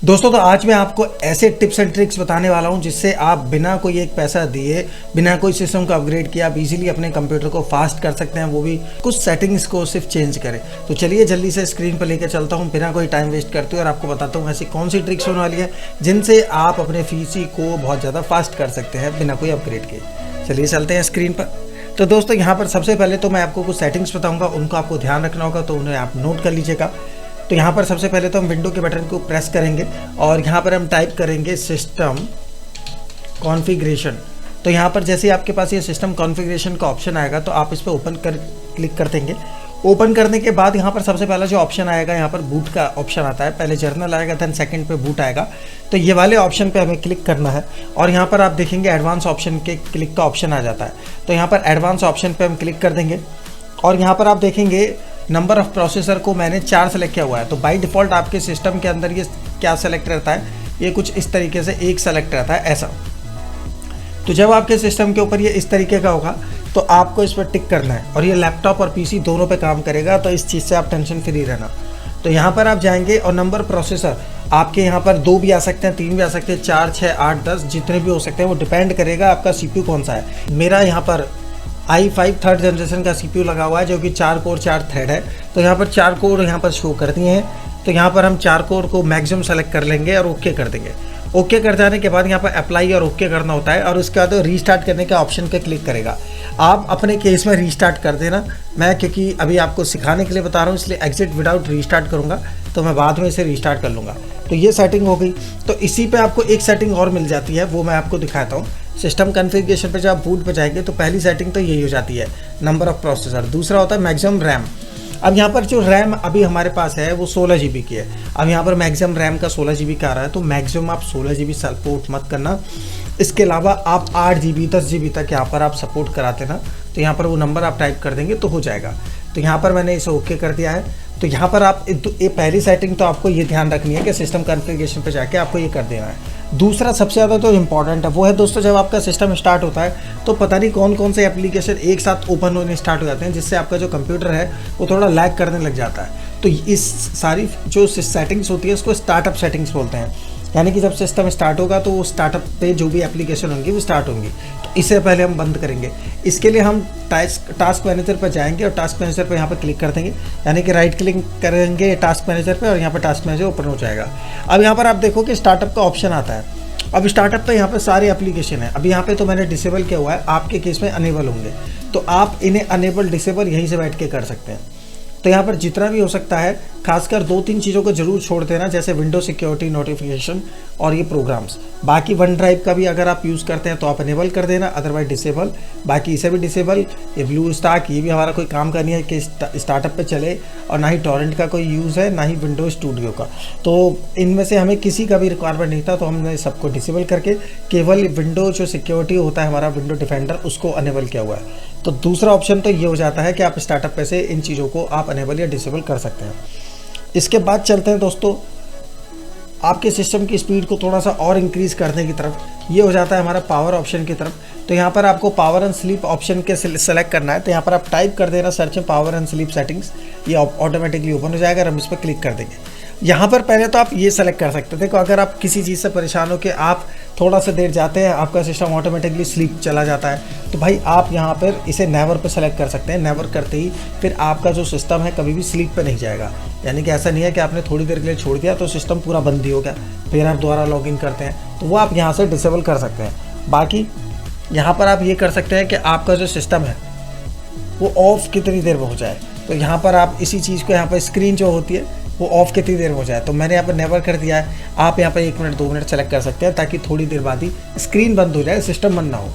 दोस्तों तो आज मैं आपको ऐसे टिप्स एंड ट्रिक्स बताने वाला हूं जिससे आप बिना कोई एक पैसा दिए, बिना कोई सिस्टम को अपग्रेड किए आप इजीली अपने कंप्यूटर को फास्ट कर सकते हैं, वो भी कुछ सेटिंग्स को सिर्फ चेंज करें। तो चलिए जल्दी से स्क्रीन पर लेकर चलता हूं बिना कोई टाइम वेस्ट करते हुए और आपको बताता हूं ऐसी कौन सी ट्रिक्स होने वाली है जिनसे आप अपने पीसी को बहुत ज़्यादा फास्ट कर सकते हैं बिना कोई अपग्रेड किए। चलिए चलते हैं स्क्रीन पर। तो दोस्तों यहाँ पर सबसे पहले तो मैं आपको कुछ सेटिंग्स बताऊँगा, उनको आपको ध्यान रखना होगा, तो उन्हें आप नोट कर लीजिएगा। तो यहाँ पर सबसे पहले तो हम विंडो के बटन को प्रेस करेंगे और यहाँ पर हम टाइप करेंगे सिस्टम कॉन्फ़िगरेशन। तो यहाँ पर जैसे आपके पास ये सिस्टम कॉन्फ़िगरेशन का ऑप्शन आएगा तो आप इस पर क्लिक कर देंगे। ओपन करने के बाद यहाँ पर सबसे पहला जो ऑप्शन आएगा, यहाँ पर बूट का ऑप्शन आता है। पहले जर्नल आएगा, देन सेकंड पे बूट आएगा। तो ये वाले ऑप्शन पे हमें क्लिक करना है और यहाँ पर आप देखेंगे एडवांस ऑप्शन के क्लिक का ऑप्शन आ जाता है। तो यहाँ पर एडवांस ऑप्शन पे हम क्लिक कर देंगे और यहाँ पर आप देखेंगे नंबर ऑफ़ प्रोसेसर को मैंने 4 सेलेक्ट किया हुआ है। तो बाय डिफ़ॉल्ट आपके सिस्टम के अंदर ये क्या सेलेक्ट रहता है, ये कुछ इस तरीके से एक सेलेक्ट रहता है ऐसा। तो जब आपके सिस्टम के ऊपर ये इस तरीके का होगा तो आपको इस पर टिक करना है और ये लैपटॉप और पीसी दोनों पे काम करेगा, तो इस चीज़ से आप टेंशन फ्री रहना। तो यहाँ पर आप जाएंगे और नंबर प्रोसेसर आपके यहाँ पर 2 भी आ सकते हैं, 3 भी आ सकते हैं, 4, 6, 8, 10 जितने भी हो सकते हैं, वो डिपेंड करेगा आपका CPU कौन सा है। मेरा यहाँ पर i5 थर्ड जनरेशन का CPU लगा हुआ है जो कि 4 कोर 4 थ्रेड है। तो यहाँ पर 4 कोर यहाँ पर शो कर दिए हैं। तो यहाँ पर हम 4 कोर को मैक्सिमम सेलेक्ट कर लेंगे और ओके कर देंगे। ओके कर जाने के बाद यहाँ पर अप्लाई और ओके करना होता है और उसके बाद रीस्टार्ट करने का ऑप्शन पे क्लिक करेगा। आप अपने केस में रीस्टार्ट कर देना। मैं क्योंकि अभी आपको सिखाने के लिए बता रहा हूँ इसलिए एग्जिट विदाउट रीस्टार्ट करूँगा, तो मैं बाद में इसे रीस्टार्ट कर लूँगा। तो ये सेटिंग हो गई। तो इसी पे आपको एक सेटिंग और मिल जाती है, वो मैं आपको दिखाता हूँ। सिस्टम कॉन्फ़िगरेशन पे जब आप बूट पे जाएंगे तो पहली सेटिंग तो यही हो जाती है, नंबर ऑफ़ प्रोसेसर। दूसरा होता है मैक्सिमम रैम। अब यहाँ पर जो रैम अभी हमारे पास है वो 16 GB की है। अब यहाँ पर मैक्सिमम रैम का 16 GB का आ रहा है, तो मैक्सिमम आप 16 GB सपोर्ट मत करना। इसके अलावा आप 8 GB 10 GB तक यहाँ पर आप सपोर्ट कराते ना, तो यहाँ पर वो नंबर आप टाइप कर देंगे तो हो जाएगा। तो यहाँ पर मैंने इसे ओके कर दिया है। तो यहाँ पर आप ये पहली सेटिंग तो आपको ये ध्यान रखनी है कि सिस्टम कॉन्फ़िगरेशन पे जाके आपको ये कर देना है। दूसरा सबसे ज़्यादा तो इम्पॉर्टेंट है वो है दोस्तों, जब आपका सिस्टम स्टार्ट होता है तो पता नहीं कौन कौन से एप्लीकेशन एक साथ ओपन होने स्टार्ट हो जाते हैं, जिससे आपका जो कंप्यूटर है वो थोड़ा लैग करने लग जाता है। तो इस सारी जो सेटिंग्स होती है उसको स्टार्टअप सेटिंग्स बोलते हैं। यानी कि जब सिस्टम स्टार्ट होगा तो वो स्टार्टअप पे जो भी एप्लीकेशन होंगी वो स्टार्ट होंगी, तो इससे पहले हम बंद करेंगे। इसके लिए हम टास्क मैनेजर पर जाएंगे और टास्क मैनेजर पर यहाँ पर क्लिक कर देंगे, यानी कि राइट क्लिक करेंगे टास्क मैनेजर पर और यहाँ पर टास्क मैनेजर ओपन हो जाएगा। अब यहाँ पर आप देखो कि स्टार्टअप का ऑप्शन आता है। अब स्टार्टअप पे यहाँ पर सारे एप्लीकेशन है। अभी यहाँ पे तो मैंने डिसेबल किया हुआ है, आपके केस में अनेबल होंगे, तो आप इन्हें अनेबल डिसेबल यहीं से बैठ के कर सकते हैं। तो यहाँ पर जितना भी हो सकता है, खासकर 2-3 चीज़ों को जरूर छोड़ देना, जैसे विंडो सिक्योरिटी, नोटिफिकेशन और ये प्रोग्राम्स। बाकी वन ड्राइव का भी अगर आप यूज़ करते हैं तो आप अनेबल कर देना, अदरवाइज डिसेबल। बाकी इसे भी डिसेबल। ये ब्लू स्टैक ये भी हमारा कोई काम का नहीं है कि स्टार्टअप पे चले, और ना ही टॉरेंट का कोई यूज़ है, ना ही विंडो स्टूडियो का। तो इनमें से हमें किसी का भी रिक्वायरमेंट नहीं था, तो हमने सबको डिसेबल करके केवल विंडो जो सिक्योरिटी होता है हमारा विंडो डिफेंडर, उसको अनेबल किया हुआ है। तो दूसरा ऑप्शन तो ये हो जाता है कि आप स्टार्टअप पे से इन चीज़ों को आप अनेबल या डिसेबल कर सकते हैं। इसके बाद चलते हैं दोस्तों आपके सिस्टम की स्पीड को थोड़ा सा और इंक्रीज़ करने की तरफ। ये हो जाता है हमारा पावर ऑप्शन की तरफ। तो यहाँ पर आपको पावर एंड स्लीप ऑप्शन के सेलेक्ट करना है। तो यहाँ पर आप टाइप कर देना सर्च में पावर एंड स्लीप सेटिंग्स, ये ऑटोमेटिकली ओपन हो जाएगा। हम इस पर क्लिक कर देंगे। यहाँ पर पहले तो आप ये सेलेक्ट कर सकते थे कि अगर आप किसी चीज़ से परेशान हो कि आप थोड़ा सा देर जाते हैं, आपका सिस्टम ऑटोमेटिकली स्लीप चला जाता है, तो भाई आप यहाँ पर इसे नेवर पे सेलेक्ट कर सकते हैं। नेवर करते ही फिर आपका जो सिस्टम है कभी भी स्लीप पे नहीं जाएगा। यानी कि ऐसा नहीं है कि आपने थोड़ी देर के लिए छोड़ दिया तो सिस्टम पूरा बंद ही हो गया, फिर आप दोबारा लॉगिन करते हैं, तो वो आप यहाँ से डिसेबल कर सकते हैं। बाकी यहाँ पर आप ये कर सकते हैं कि आपका जो सिस्टम है वो ऑफ कितनी देर में हो जाए। तो यहाँ पर आप इसी चीज़ को यहाँ पर स्क्रीन जो होती है वो ऑफ कितनी देर में हो जाए, तो मैंने यहाँ पर नेवर कर दिया है। आप यहाँ पर 1 मिनट 2 मिनट सेलेक्ट कर सकते हैं ताकि थोड़ी देर बाद ही स्क्रीन बंद हो जाए, सिस्टम बंद ना हो।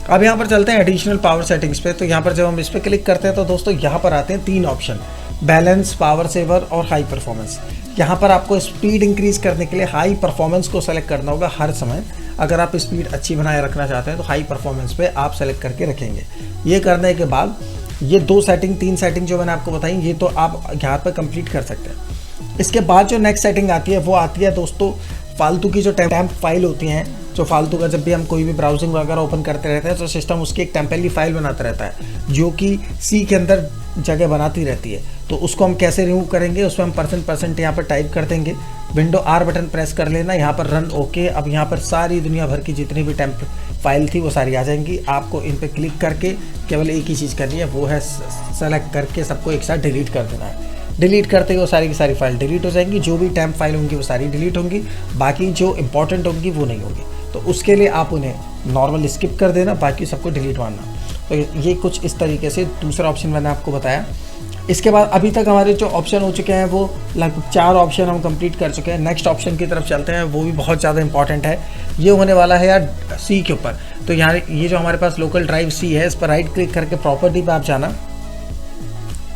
अब यहाँ पर चलते हैं एडिशनल पावर सेटिंग्स पे। तो यहाँ पर जब हम इस पर क्लिक करते हैं तो दोस्तों यहाँ पर आते हैं 3 ऑप्शन, बैलेंस, पावर सेवर और हाई परफॉर्मेंस। यहाँ पर आपको स्पीड इंक्रीज़ करने के लिए हाई परफॉर्मेंस को सेलेक्ट करना होगा हर समय। अगर आप स्पीड अच्छी बनाए रखना चाहते हैं तो हाई परफॉर्मेंस पे आप सेलेक्ट करके रखेंगे। ये करने के बाद ये 3 सेटिंग जो मैंने आपको बताई, ये तो आप यहाँ पर कंप्लीट कर सकते हैं। इसके बाद जो नेक्स्ट सेटिंग आती है वो आती है दोस्तों फालतू की जो टेम्प फाइल होती हैं, जो फालतू का जब भी हम कोई भी ब्राउजिंग वगैरह ओपन करते रहते हैं तो सिस्टम उसकी एक टेम्परेरी फाइल बनाता रहता है जो कि सी के अंदर जगह बनाती रहती है। तो उसको हम कैसे रिमूव करेंगे, उसमें हम %% यहाँ पर टाइप कर देंगे, विंडो R बटन प्रेस कर लेना, यहाँ पर रन ओके। अब यहाँ पर सारी दुनिया भर की जितनी भी टेम्प फाइल थी वो सारी आ जाएंगी। आपको इन पर क्लिक करके केवल एक ही चीज़ करनी है, वो है सेलेक्ट करके सबको एक साथ डिलीट कर देना है। डिलीट करते ही वो सारी की सारी फाइल डिलीट हो जाएंगी, जो भी टेम्प फाइल होंगी वो सारी डिलीट होंगी, बाकी जो इंपॉर्टेंट होंगी वो नहीं होंगी। तो उसके लिए आप उन्हें नॉर्मल स्किप कर देना, बाकी सबको डिलीट मारना। तो ये कुछ इस तरीके से दूसरा ऑप्शन मैंने आपको बताया। इसके बाद अभी तक हमारे जो ऑप्शन हो चुके हैं वो लगभग 4 ऑप्शन हम कंप्लीट कर चुके हैं। नेक्स्ट ऑप्शन की तरफ चलते हैं, वो भी बहुत ज़्यादा इंपॉर्टेंट है। ये होने वाला है यार सी के ऊपर। तो यहाँ ये जो हमारे पास लोकल ड्राइव सी है, इस पर राइट क्लिक करके प्रॉपर्टी पे आप जाना,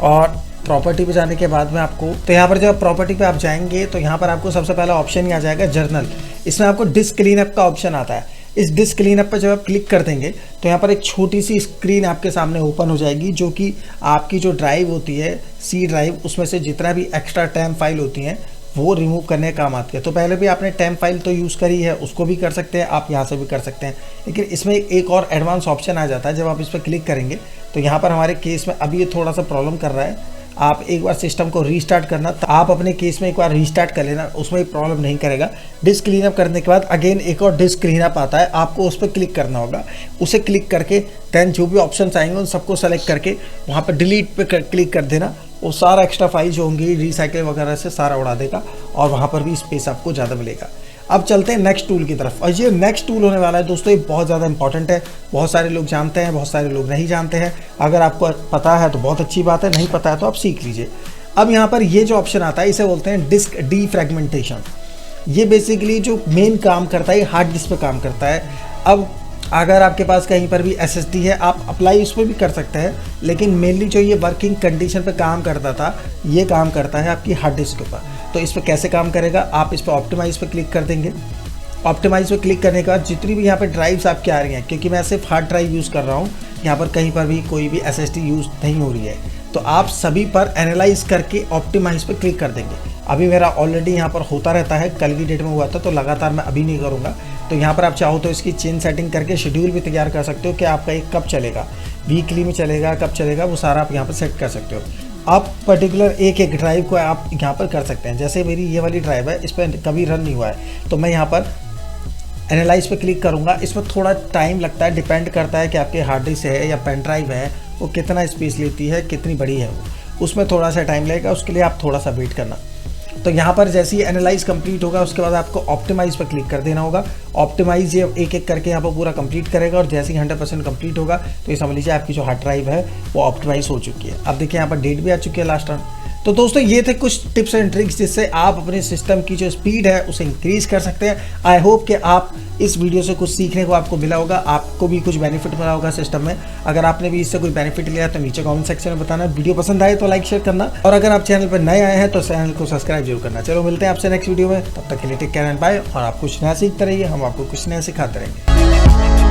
और प्रॉपर्टी पे जाने के बाद में आपको, तो यहाँ पर जब प्रॉपर्टी पे आप जाएंगे तो यहाँ पर आपको सबसे पहला ऑप्शन ही आ जाएगा जर्नल। इसमें आपको डिस्क क्लीनअप का ऑप्शन आता है। इस डिस्क क्लीनअप पर जब आप क्लिक कर देंगे तो यहाँ पर एक छोटी सी स्क्रीन आपके सामने ओपन हो जाएगी, जो कि आपकी जो ड्राइव होती है सी ड्राइव, उसमें से जितना भी एक्स्ट्रा टेम्प फाइल होती हैं वो रिमूव करने का काम आती है। तो पहले भी आपने टेम्प फाइल तो यूज़ करी है, उसको भी कर सकते हैं, आप यहाँ से भी कर सकते हैं। लेकिन इसमें एक और एडवांस ऑप्शन आ जाता है। जब आप इस पर क्लिक करेंगे तो यहाँ पर हमारे केस में अभी ये थोड़ा सा प्रॉब्लम कर रहा है। आप एक बार सिस्टम को रीस्टार्ट करना, तो आप अपने केस में एक बार रीस्टार्ट कर लेना, उसमें प्रॉब्लम नहीं करेगा। डिस्क क्लीनअप करने के बाद अगेन एक और डिस्क क्लीनअप आता है, आपको उस पर क्लिक करना होगा। उसे क्लिक करके देन जो भी ऑप्शंस आएंगे उन सबको सेलेक्ट करके वहाँ पर डिलीट पे क्लिक कर देना। वो सारा एक्स्ट्रा फाइल जो होंगी रिसाइकिल वगैरह से सारा उड़ा देगा और वहाँ पर भी स्पेस आपको ज़्यादा मिलेगा। अब चलते हैं नेक्स्ट टूल की तरफ, और ये नेक्स्ट टूल होने वाला है दोस्तों, ये बहुत ज़्यादा इंपॉर्टेंट है। बहुत सारे लोग जानते हैं, बहुत सारे लोग नहीं जानते हैं। अगर आपको पता है तो बहुत अच्छी बात है, नहीं पता है तो आप सीख लीजिए। अब यहाँ पर ये जो ऑप्शन आता है इसे बोलते हैं डिस्क डीफ्रैगमेंटेशन। ये बेसिकली जो मेन काम करता है हार्ड डिस्क पे काम करता है। अब अगर आपके पास कहीं पर भी SSD है, आप अप्लाई उस पर भी कर सकते हैं, लेकिन मेनली जो ये वर्किंग कंडीशन पे काम करता था, ये काम करता है आपकी हार्ड डिस्क के ऊपर। तो इस पर कैसे काम करेगा, आप इस पर ऑप्टिमाइज़ पे क्लिक कर देंगे। ऑप्टिमाइज़ पे क्लिक करने के बाद जितनी भी यहाँ पे ड्राइव्स आपकी आ रही हैं, क्योंकि मैं सिर्फ हार्ड ड्राइव यूज़ कर रहा हूँ, यहाँ पर कहीं पर भी कोई भी SSD यूज़ नहीं हो रही है, तो आप सभी पर एनालाइज करके ऑप्टिमाइज़ पे क्लिक कर देंगे। अभी मेरा ऑलरेडी यहाँ पर होता रहता है, कल की डेट में हुआ था, तो लगातार मैं अभी नहीं करूँगा। तो यहाँ पर आप चाहो तो इसकी चेन सेटिंग करके शेड्यूल भी तैयार कर सकते हो कि आपका ये कब चलेगा, वीकली में चलेगा, कब चलेगा, वो सारा आप यहाँ पर सेट कर सकते हो। आप पर्टिकुलर एक ड्राइव को आप यहाँ पर कर सकते हैं। जैसे मेरी ये वाली ड्राइव है, इस पर कभी रन नहीं हुआ है, तो मैं यहाँ पर एनालाइज पे क्लिक करूँगा। इसमें थोड़ा टाइम लगता है, डिपेंड करता है कि आपके हार्ड डिस्क है या पेन ड्राइव है, वो कितना स्पेस लेती है, कितनी बड़ी है वो, उसमें थोड़ा सा टाइम लगेगा, उसके लिए आप थोड़ा सा वेट करना। तो यहाँ पर जैसे ही एनालाइज कंप्लीट होगा उसके बाद आपको ऑप्टिमाइज पर क्लिक कर देना होगा। ऑप्टिमाइज ये एक एक करके यहाँ पर पूरा कंप्लीट करेगा, और जैसे ही 100% कंप्लीट होगा तो ये समझ लीजिए आपकी जो हार्ड ड्राइव है वो ऑप्टिमाइज हो चुकी है। अब देखिए यहाँ पर डेट भी आ चुकी है लास्ट रन। तो दोस्तों ये थे कुछ टिप्स एंड ट्रिक्स जिससे आप अपने सिस्टम की जो स्पीड है उसे इंक्रीज कर सकते हैं। आई होप कि आप इस वीडियो से कुछ सीखने को आपको मिला होगा, आपको भी कुछ बेनिफिट मिला होगा सिस्टम में। अगर आपने भी इससे कोई बेनिफिट लिया तो नीचे कमेंट सेक्शन में बताना। वीडियो पसंद आए तो लाइक शेयर करना, और अगर आप चैनल पर नए आए हैं तो चैनल को सब्सक्राइब जरूर करना। चलो मिलते हैं आपसे नेक्स्ट वीडियो में, तब तक के लिए टेक केयर एंड बाय। और आप कुछ नया सीखते रहिए, हम आपको कुछ नया सिखाते रहेंगे।